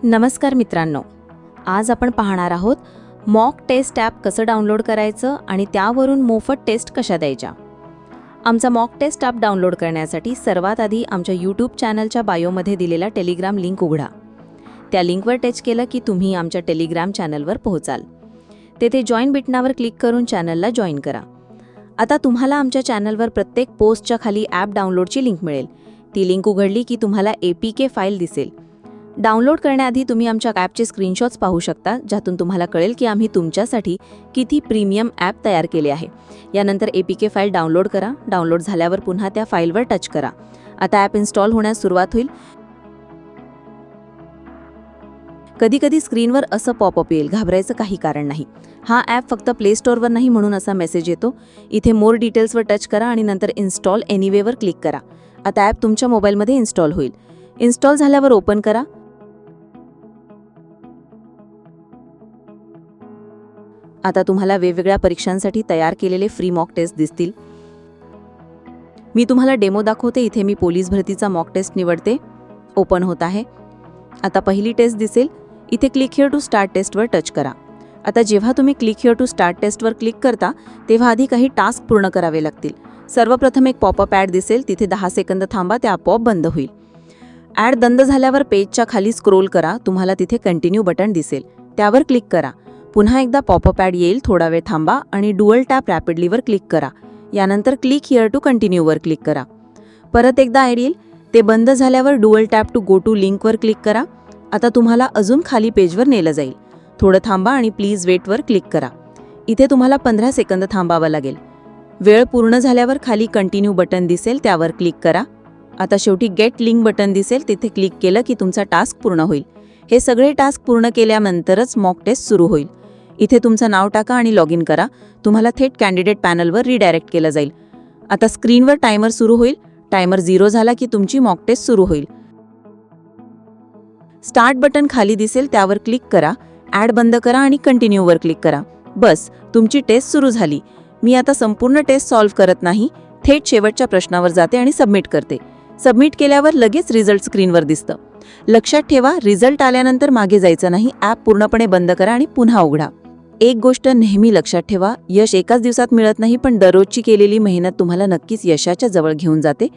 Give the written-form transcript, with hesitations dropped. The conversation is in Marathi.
नमस्कार मित्रांनो, आज आपण पाहणार आहोत मॉक टेस्ट ॲप कसं डाउनलोड करायचं आणि त्यावरून मोफत टेस्ट कशा द्यायच्या. आमचा मॉक टेस्ट ॲप डाउनलोड करण्यासाठी सर्वात आधी आमच्या यूट्यूब चॅनलच्या बायोमध्ये दिलेला टेलिग्राम लिंक उघडा. त्या लिंकवर टच केलं की तुम्ही आमच्या टेलिग्राम चॅनलवर पोहोचाल. तेथे जॉईन बटनावर क्लिक करून चॅनलला जॉईन करा. आता तुम्हाला आमच्या चॅनलवर प्रत्येक पोस्टच्या खाली ॲप डाउनलोडची लिंक मिळेल. ती लिंक उघडली की तुम्हाला APK फाईल दिसेल. डाउनलोड करण्याआधी तुम्ही आमच्या ॲपचे स्क्रीनशॉट्स पाहू शकता, ज्यातून तुम्हाला कळेल की आम्ही तुमच्यासाठी किती प्रीमियम ॲप तयार केले आहे. यानंतर APK फाईल डाउनलोड करा. डाउनलोड झाल्यावर पुन्हा त्या फाईलवर टच करा. आता ॲप इन्स्टॉल होण्यास सुरुवात होईल. कधीकधी स्क्रीनवर असं पॉपअप येईल, घाबरायचं काही कारण नाही. हा ॲप फक्त प्ले स्टोअरवर नाही म्हणून असा मेसेज येतो. इथे मोर डिटेल्सवर टच करा आणि नंतर इन्स्टॉल एनिवेवर क्लिक करा. आता ॲप तुमच्या मोबाईलमध्ये इन्स्टॉल होईल. इन्स्टॉल झाल्यावर ओपन करा. आता तुम्हाला वेगवेगळ्या परीक्षांसाठी तयार केलेले फ्री मॉक टेस्ट दिसतील. मी तुम्हाला डेमो दाखवते. इथे मी पोलीस भरतीचा मॉक टेस्ट निवडते. ओपन होत आहे. आता पहिली टेस्ट दिसेल. इथे क्लिक हिअर टू स्टार्ट टेस्टवर टच करा. आता जेव्हा तुम्ही क्लिक हिअर टू स्टार्ट टेस्टवर क्लिक करता तेव्हा आधी काही टास्क पूर्ण करावे लागतील. सर्वप्रथम एक पॉपअप ॲड दिसेल. तिथे 10 सेकंद थांबा, ते आपोआप बंद होईल. ॲड बंद झाल्यावर पेजच्या खाली स्क्रोल करा. तुम्हाला तिथे कंटिन्यू बटन दिसेल. त्यावर क्लिक करा. पुन्हा एकदा पॉपअप ॲड येईल. थोडा वेळ थांबा आणि डुअल टॅप रॅपिडलीवर क्लिक करा. यानंतर क्लिक हिअर टू कंटिन्यूवर क्लिक करा. परत एकदा ॲड येईल. ते बंद झाल्यावर dual tap to go to लिंकवर क्लिक करा. आता तुम्हाला अजून खाली पेजवर नेलं जाईल. थोडं थांबा आणि प्लीज वेटवर क्लिक करा. इथे तुम्हाला 15 सेकंद थांबावं लागेल. वेळ पूर्ण झाल्यावर खाली कंटिन्यू बटन दिसेल, त्यावर क्लिक करा. आता शेवटी गेट लिंक बटन दिसेल. तिथे क्लिक केलं की तुमचा टास्क पूर्ण होईल. हे सगळे टास्क पूर्ण केल्यानंतरच मॉक टेस्ट सुरू होईल. इथे तुमचं नाव टाका आणि लॉग इन करा. तुम्हाला थेट कॅन्डिडेट पॅनलवर रिडायरेक्ट केलं जाईल. आता स्क्रीनवर टायमर सुरू होईल. टायमर 0 झाला की तुमची मॉक टेस्ट सुरू होईल. स्टार्ट बटन खाली दिसेल, त्यावर क्लिक करा. ॲड बंद करा आणि कंटिन्यूवर क्लिक करा. बस, तुमची टेस्ट सुरू झाली. मी आता संपूर्ण टेस्ट सॉल्व्ह करत नाही. थेट शेवटच्या प्रश्नावर जाते आणि सबमिट करते. सबमिट केल्यावर लगेच रिझल्ट स्क्रीनवर दिसतं. लक्षात ठेवा, रिझल्ट आल्यानंतर मागे जायचं नाही. ॲप पूर्णपणे बंद करा आणि पुन्हा उघडा. एक गोष्ट नेहमी लक्षात ठेवा, यश एकाच दिवसात मिळत नाही, पण दररोजची केलेली मेहनत तुम्हाला नक्कीच यशाच्या जवळ घेऊन जाते.